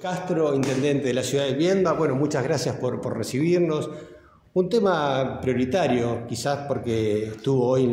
Castro, intendente de la ciudad de Viedma, bueno, muchas gracias por recibirnos. Un tema prioritario, quizás porque estuvo hoy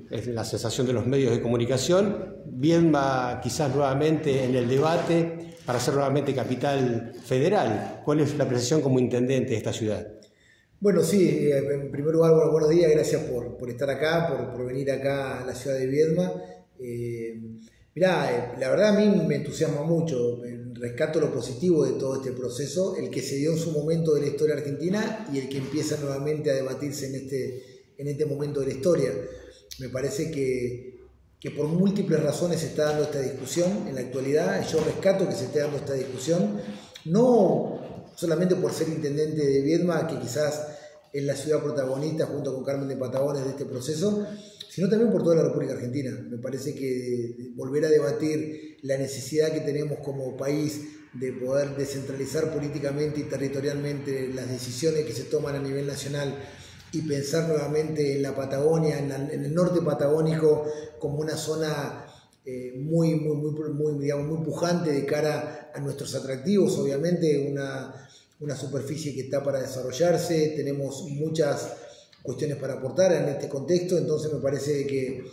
en la sensación de los medios de comunicación, Viedma quizás nuevamente en el debate para ser nuevamente capital federal. ¿Cuál es la apreciación como intendente de esta ciudad? Bueno, sí, en primer lugar, buenos días, gracias por estar acá, por venir acá a la ciudad de Viedma. La verdad a mí me entusiasma mucho, rescato lo positivo de todo este proceso, el que se dio en su momento de la historia argentina y el que empieza nuevamente a debatirse en este momento de la historia. Me parece que por múltiples razones se está dando esta discusión en la actualidad. Yo rescato que se esté dando esta discusión, no solamente por ser intendente de Viedma, que quizás es la ciudad protagonista junto con Carmen de Patagones de este proceso, sino también por toda la República Argentina. Me parece que volver a debatir la necesidad que tenemos como país de poder descentralizar políticamente y territorialmente las decisiones que se toman a nivel nacional y pensar nuevamente en la Patagonia, en el norte patagónico, como una zona muy pujante de cara a nuestros atractivos. Obviamente una superficie que está para desarrollarse, tenemos muchas cuestiones para aportar en este contexto, entonces me parece que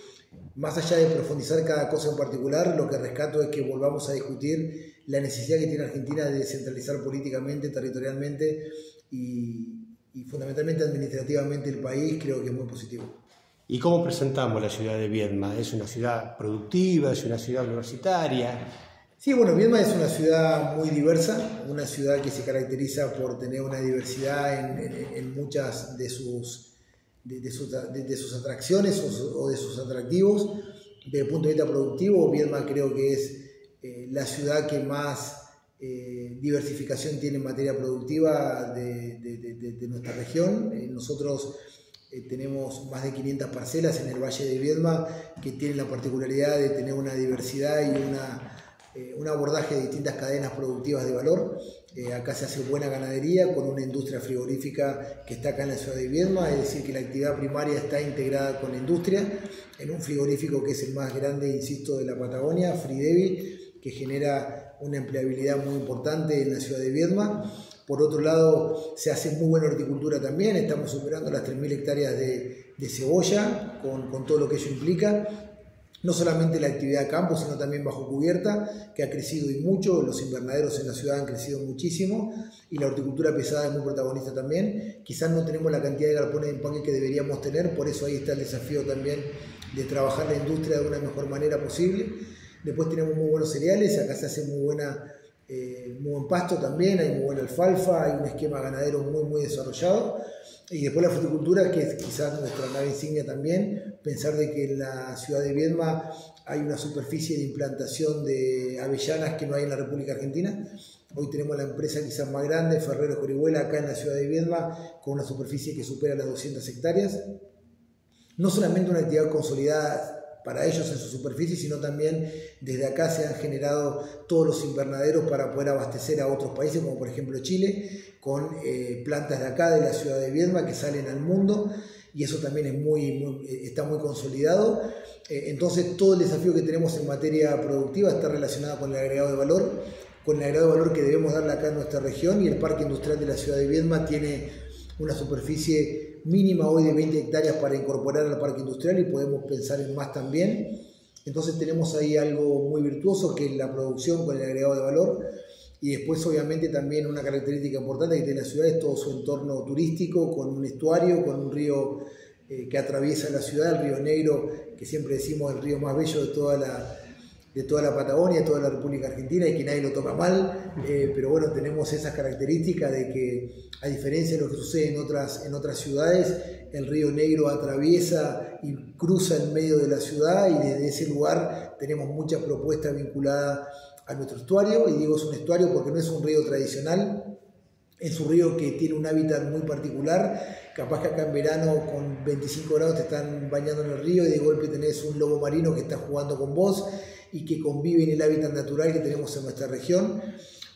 más allá de profundizar cada cosa en particular, lo que rescato es que volvamos a discutir la necesidad que tiene Argentina de descentralizar políticamente, territorialmente y fundamentalmente administrativamente el país. Creo que es muy positivo. ¿Y cómo presentamos la ciudad de Viedma? ¿Es una ciudad productiva? ¿Es una ciudad universitaria? Sí, bueno, Viedma es una ciudad muy diversa, una ciudad que se caracteriza por tener una diversidad en muchas de sus atracciones o de sus atractivos. Desde el punto de vista productivo, Viedma creo que es la ciudad que más diversificación tiene en materia productiva de nuestra región. Nosotros tenemos más de 500 parcelas en el Valle de Viedma que tienen la particularidad de tener una diversidad y un abordaje de distintas cadenas productivas de valor. Acá se hace buena ganadería con una industria frigorífica que está acá en la ciudad de Viedma, es decir, que la actividad primaria está integrada con la industria, en un frigorífico que es el más grande, insisto, de la Patagonia, Fridevi, que genera una empleabilidad muy importante en la ciudad de Viedma. Por otro lado, se hace muy buena horticultura también, estamos superando las 3.000 hectáreas de cebolla, con todo lo que ello implica. No solamente la actividad de campo, sino también bajo cubierta, que ha crecido y mucho. Los invernaderos en la ciudad han crecido muchísimo y la horticultura pesada es muy protagonista también. Quizás no tenemos la cantidad de galpones de empaque que deberíamos tener, por eso ahí está el desafío también de trabajar la industria de una mejor manera posible. Después tenemos muy buenos cereales, acá se hace muy buen pasto también, hay muy buena alfalfa, hay un esquema ganadero muy desarrollado. Y después la fruticultura, que es quizás nuestra nave insignia también, pensar de que en la ciudad de Viedma hay una superficie de implantación de avellanas que no hay en la República Argentina. Hoy tenemos la empresa quizás más grande, Ferreros Orihuela, acá en la ciudad de Viedma, con una superficie que supera las 200 hectáreas. No solamente una actividad consolidada para ellos en su superficie, sino también desde acá se han generado todos los invernaderos para poder abastecer a otros países, como por ejemplo Chile, con plantas de acá, de la ciudad de Viedma, que salen al mundo, y eso también es está muy consolidado. Entonces todo el desafío que tenemos en materia productiva está relacionado con el agregado de valor que debemos darle acá en nuestra región, y el parque industrial de la ciudad de Viedma tiene una superficie mínima hoy de 20 hectáreas para incorporar al parque industrial y podemos pensar en más también. Entonces tenemos ahí algo muy virtuoso que es la producción con el agregado de valor, y después obviamente también una característica importante que tiene la ciudad es todo su entorno turístico, con un estuario, con un río que atraviesa la ciudad, el río Negro, que siempre decimos el río más bello de toda la Patagonia, de toda la República Argentina, y que nadie lo toma mal, pero bueno, tenemos esas características de que, a diferencia de lo que sucede en otras ciudades, el río Negro atraviesa y cruza en medio de la ciudad, y desde ese lugar tenemos muchas propuestas vinculadas a nuestro estuario. Y digo es un estuario porque no es un río tradicional, es un río que tiene un hábitat muy particular. Capaz que acá en verano con 25 grados te están bañando en el río y de golpe tenés un lobo marino que está jugando con vos y que convive en el hábitat natural que tenemos en nuestra región.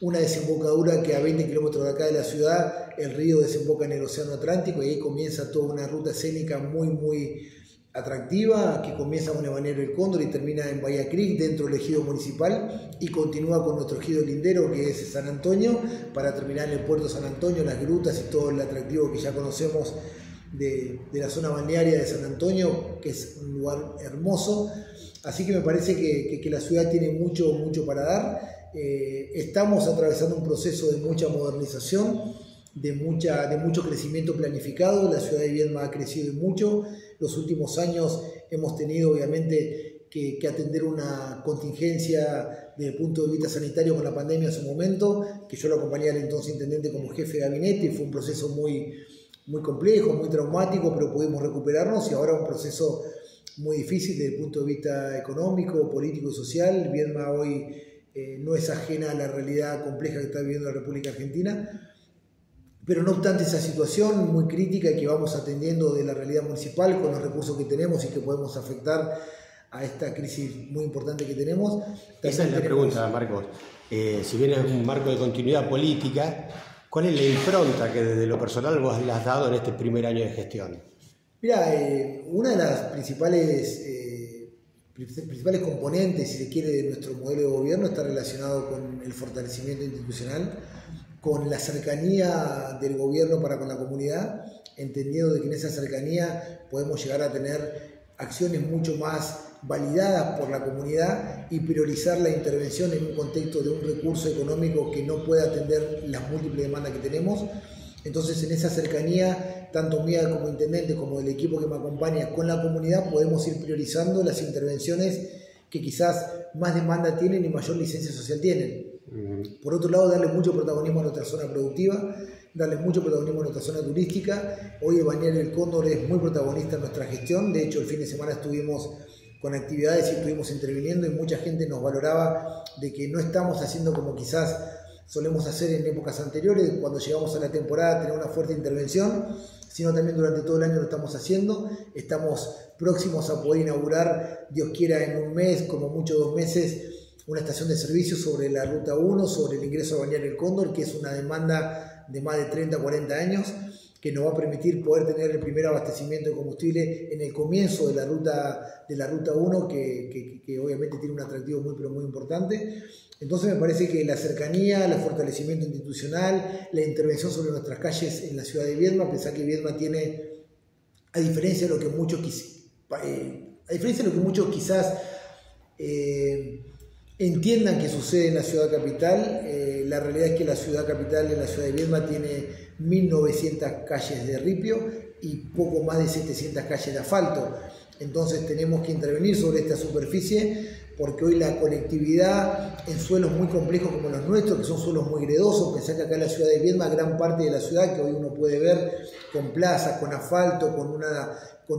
Una desembocadura que a 20 kilómetros de acá de la ciudad el río desemboca en el Océano Atlántico, y ahí comienza toda una ruta escénica muy atractiva, que comienza con el balneario El Cóndor y termina en Bahía Creek, dentro del ejido municipal, y continúa con nuestro ejido lindero, que es San Antonio, para terminar en el puerto de San Antonio, las grutas y todo el atractivo que ya conocemos de la zona balnearia de San Antonio, que es un lugar hermoso. Así que me parece que la ciudad tiene mucho para dar. Estamos atravesando un proceso de mucha modernización, de mucho crecimiento planificado. La ciudad de Viedma ha crecido mucho. Los últimos años hemos tenido obviamente que atender una contingencia desde el punto de vista sanitario con la pandemia en su momento, que yo lo acompañé al entonces intendente como jefe de gabinete, y fue un proceso muy complejo, muy traumático, pero pudimos recuperarnos, y ahora un proceso muy difícil desde el punto de vista económico, político y social. Viedma hoy no es ajena a la realidad compleja que está viviendo la República Argentina, pero no obstante esa situación muy crítica que vamos atendiendo de la realidad municipal con los recursos que tenemos y que podemos afectar a esta crisis muy importante que tenemos. Esa es la pregunta, Marcos. Si bien es un marco de continuidad política, ¿cuál es la impronta que desde lo personal vos le has dado en este primer año de gestión? Mira, una de las principales componentes, si se quiere, de nuestro modelo de gobierno está relacionado con el fortalecimiento institucional, con la cercanía del gobierno para con la comunidad, entendiendo de que en esa cercanía podemos llegar a tener acciones mucho más validadas por la comunidad y priorizar la intervención en un contexto de un recurso económico que no puede atender las múltiples demandas que tenemos. Entonces, en esa cercanía, tanto mía como intendente como del equipo que me acompaña con la comunidad, podemos ir priorizando las intervenciones que quizás más demanda tienen y mayor licencia social tienen. Por otro lado, darle mucho protagonismo a nuestra zona productiva, darle mucho protagonismo a nuestra zona turística. Hoy el balneario El Cóndor es muy protagonista en nuestra gestión. De hecho, el fin de semana estuvimos con actividades y estuvimos interviniendo, y mucha gente nos valoraba de que no estamos haciendo como quizás solemos hacer en épocas anteriores, cuando llegamos a la temporada tener una fuerte intervención, sino también durante todo el año lo estamos haciendo. Estamos próximos a poder inaugurar, Dios quiera, en un mes, como mucho 2 meses, una estación de servicio sobre la Ruta 1, sobre el ingreso al balneario El Cóndor, que es una demanda de más de 30 40 años, que nos va a permitir poder tener el primer abastecimiento de combustible en el comienzo de la ruta 1, que obviamente tiene un atractivo muy importante. Entonces me parece que la cercanía, el fortalecimiento institucional, la intervención sobre nuestras calles en la ciudad de Viedma, pensar que Viedma tiene, a diferencia de lo que muchos quizás entiendan que sucede en la ciudad capital, la realidad es que la ciudad capital, en la ciudad de Viedma, tiene 1.900 calles de ripio y poco más de 700 calles de asfalto. Entonces tenemos que intervenir sobre esta superficie, porque hoy la conectividad en suelos muy complejos como los nuestros, que son suelos muy gredosos, pensá que acá en la ciudad de Viedma, gran parte de la ciudad que hoy uno puede ver con plazas, con asfalto, con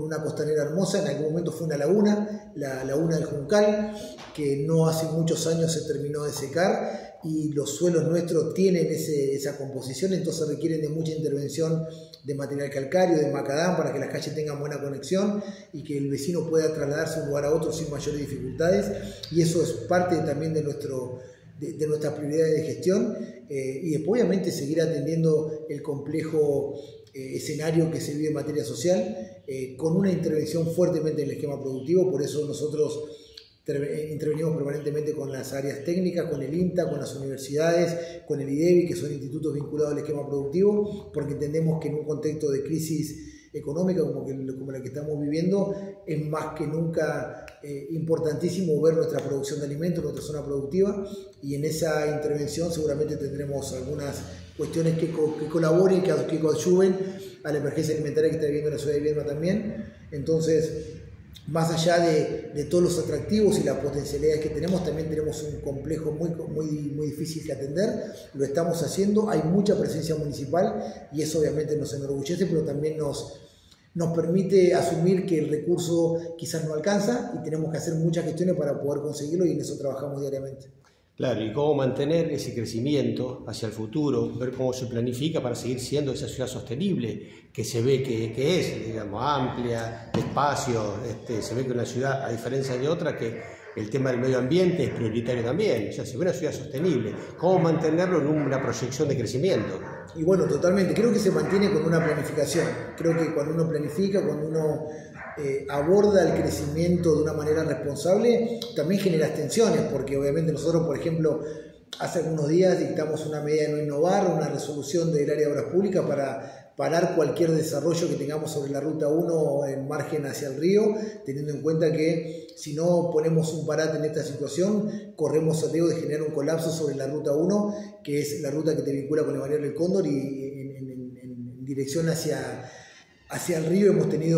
una costanera hermosa, en algún momento fue una laguna, la laguna del Juncal, que no hace muchos años se terminó de secar, y los suelos nuestros tienen esa composición, entonces requieren de mucha intervención de material calcáreo, de macadam, para que las calles tengan buena conexión y que el vecino pueda trasladarse de un lugar a otro sin mayores dificultades, y eso es parte también de nuestras prioridades de gestión, y después obviamente seguir atendiendo el complejo escenario que se vive en materia social, con una intervención fuertemente en el esquema productivo. Por eso nosotros intervenimos permanentemente con las áreas técnicas, con el INTA, con las universidades, con el IDEBI, que son institutos vinculados al esquema productivo, porque entendemos que en un contexto de crisis económica como la que estamos viviendo, es más que nunca importantísimo ver nuestra producción de alimentos, nuestra zona productiva, y en esa intervención seguramente tendremos algunas cuestiones que colaboren, que coadyuven a la emergencia alimentaria que está viviendo la ciudad de Viedma también. Entonces, más allá de todos los atractivos y las potencialidades que tenemos, también tenemos un complejo muy difícil que atender. Lo estamos haciendo, hay mucha presencia municipal y eso obviamente nos enorgullece, pero también nos permite asumir que el recurso quizás no alcanza y tenemos que hacer muchas gestiones para poder conseguirlo, y en eso trabajamos diariamente. Claro, y cómo mantener ese crecimiento hacia el futuro, ver cómo se planifica para seguir siendo esa ciudad sostenible que se ve que es, digamos, amplia, espacio, se ve que una ciudad, a diferencia de otra, que el tema del medio ambiente es prioritario también, o sea, se ve una ciudad sostenible, cómo mantenerlo en una proyección de crecimiento. Y bueno, totalmente, creo que se mantiene con una planificación. Creo que cuando uno planifica, cuando uno aborda el crecimiento de una manera responsable, también genera tensiones, porque obviamente nosotros, por ejemplo, hace algunos días dictamos una medida de no innovar, una resolución del área de obras públicas para parar cualquier desarrollo que tengamos sobre la Ruta 1 en margen hacia el río, teniendo en cuenta que si no ponemos un parate en esta situación, corremos el riesgo de generar un colapso sobre la Ruta 1, que es la ruta que te vincula con el Balneario del Cóndor y en dirección hacia el río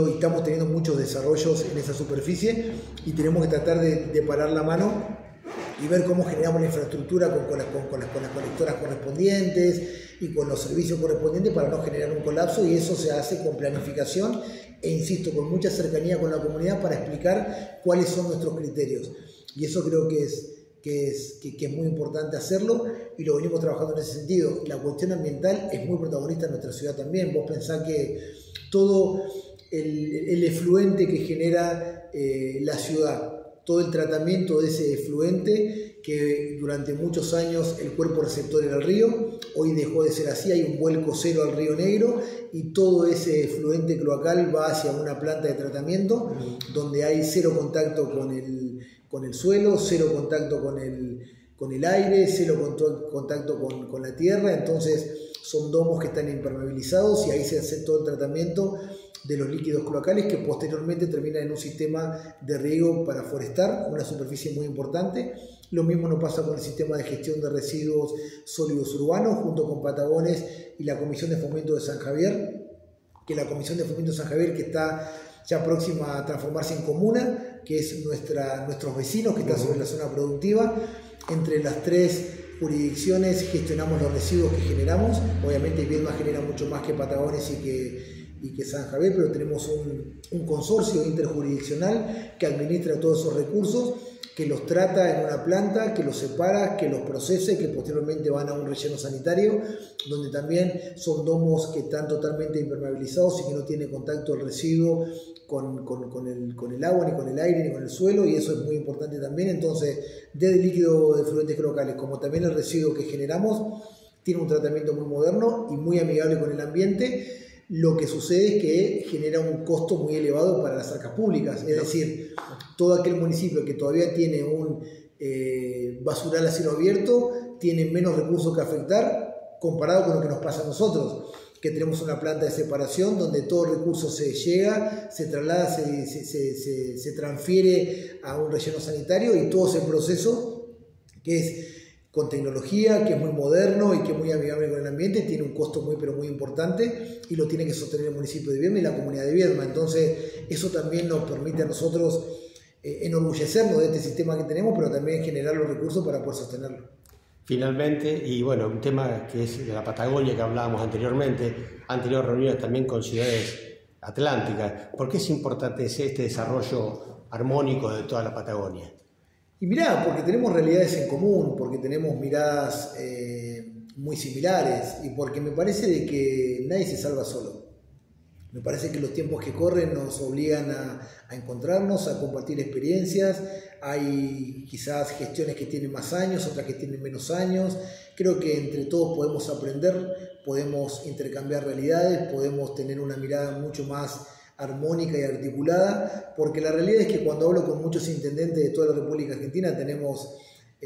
estamos teniendo muchos desarrollos en esa superficie y tenemos que tratar de parar la mano y ver cómo generamos la infraestructura con las colectoras correspondientes y con los servicios correspondientes para no generar un colapso, y eso se hace con planificación e insisto, con mucha cercanía con la comunidad para explicar cuáles son nuestros criterios, y eso creo que es muy importante hacerlo y lo venimos trabajando en ese sentido. La cuestión ambiental es muy protagonista en nuestra ciudad también. Vos pensás que todo el efluente que genera la ciudad, todo el tratamiento de ese efluente, que durante muchos años el cuerpo receptor era el río, hoy dejó de ser así, hay un vuelco cero al Río Negro y todo ese efluente cloacal va hacia una planta de tratamiento donde hay cero contacto con el suelo, cero contacto con el aire, cero contacto con la tierra, entonces son domos que están impermeabilizados y ahí se hace todo el tratamiento de los líquidos cloacales que posteriormente terminan en un sistema de riego para forestar, una superficie muy importante. Lo mismo nos pasa con el sistema de gestión de residuos sólidos urbanos junto con Patagones y la Comisión de Fomento de San Javier, que está ya próxima a transformarse en comuna, que es nuestros vecinos, que está sobre la zona productiva. Entre las tres jurisdicciones gestionamos los residuos que generamos. Obviamente Viedma genera mucho más que Patagones y que San Javier, pero tenemos un consorcio interjurisdiccional que administra todos esos recursos, que los trata en una planta, que los separa, que los procesa y que posteriormente van a un relleno sanitario, donde también son domos que están totalmente impermeabilizados y que no tiene contacto el residuo con el agua, ni con el aire, ni con el suelo, y eso es muy importante también. Entonces, desde el líquido de efluentes cloacales como también el residuo que generamos, tiene un tratamiento muy moderno y muy amigable con el ambiente. Lo que sucede es que genera un costo muy elevado para las arcas públicas, es decir, todo aquel municipio que todavía tiene un basural a cielo abierto tiene menos recursos que afectar comparado con lo que nos pasa a nosotros, que tenemos una planta de separación donde todo el recurso se llega, se traslada, se transfiere a un relleno sanitario y todo ese proceso que es con tecnología, que es muy moderno y que es muy amigable con el ambiente, tiene un costo pero muy importante y lo tiene que sostener el municipio de Viedma y la comunidad de Viedma. Entonces eso también nos permite a nosotros enorgullecernos de este sistema que tenemos, pero también generar los recursos para poder sostenerlo. Finalmente, y bueno, un tema que es de la Patagonia que hablábamos anteriormente, han tenido reuniones también con ciudades atlánticas. ¿Por qué es importante este desarrollo armónico de toda la Patagonia? Y mirá, porque tenemos realidades en común, porque tenemos miradas muy similares y porque me parece de que nadie se salva solo. Me parece que los tiempos que corren nos obligan a encontrarnos, a compartir experiencias. Hay quizás gestiones que tienen más años, otras que tienen menos años. Creo que entre todos podemos aprender, podemos intercambiar realidades, podemos tener una mirada mucho más armónica y articulada, porque la realidad es que cuando hablo con muchos intendentes de toda la República Argentina tenemos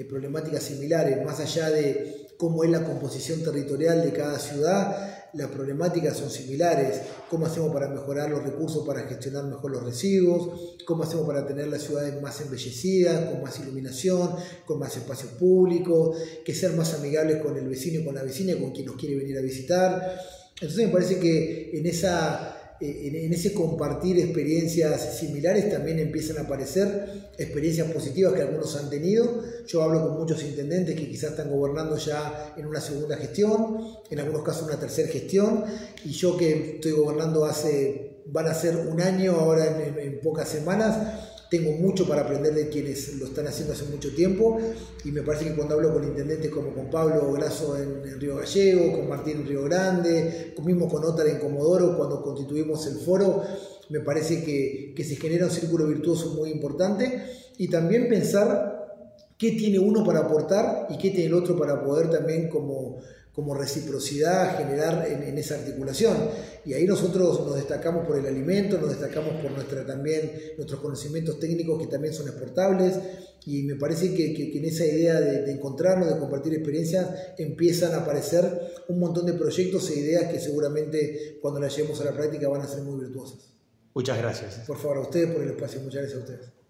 problemáticas similares, más allá de cómo es la composición territorial de cada ciudad, las problemáticas son similares. ¿Cómo hacemos para mejorar los recursos para gestionar mejor los residuos? ¿Cómo hacemos para tener las ciudades más embellecidas, con más iluminación, con más espacios públicos, que ser más amigables con el vecino y con la vecina, con quien nos quiere venir a visitar? Entonces me parece que en ese compartir experiencias similares también empiezan a aparecer experiencias positivas que algunos han tenido. Yo hablo con muchos intendentes que quizás están gobernando ya en una segunda gestión, en algunos casos una tercera gestión, y yo que estoy gobernando van a ser un año ahora en pocas semanas. Tengo mucho para aprender de quienes lo están haciendo hace mucho tiempo y me parece que cuando hablo con intendentes como con Pablo Grasso en Río Gallego, con Martín en Río Grande, mismo con Ótara en Comodoro, cuando constituimos el foro, me parece que se genera un círculo virtuoso muy importante y también pensar qué tiene uno para aportar y qué tiene el otro para poder también como reciprocidad generar en esa articulación. Y ahí nosotros nos destacamos por el alimento, nos destacamos por nuestros conocimientos técnicos que también son exportables, y me parece que en esa idea de encontrarnos, de compartir experiencias, empiezan a aparecer un montón de proyectos e ideas que seguramente cuando las llevemos a la práctica van a ser muy virtuosas. Muchas gracias. Por favor, a ustedes por el espacio. Muchas gracias a ustedes.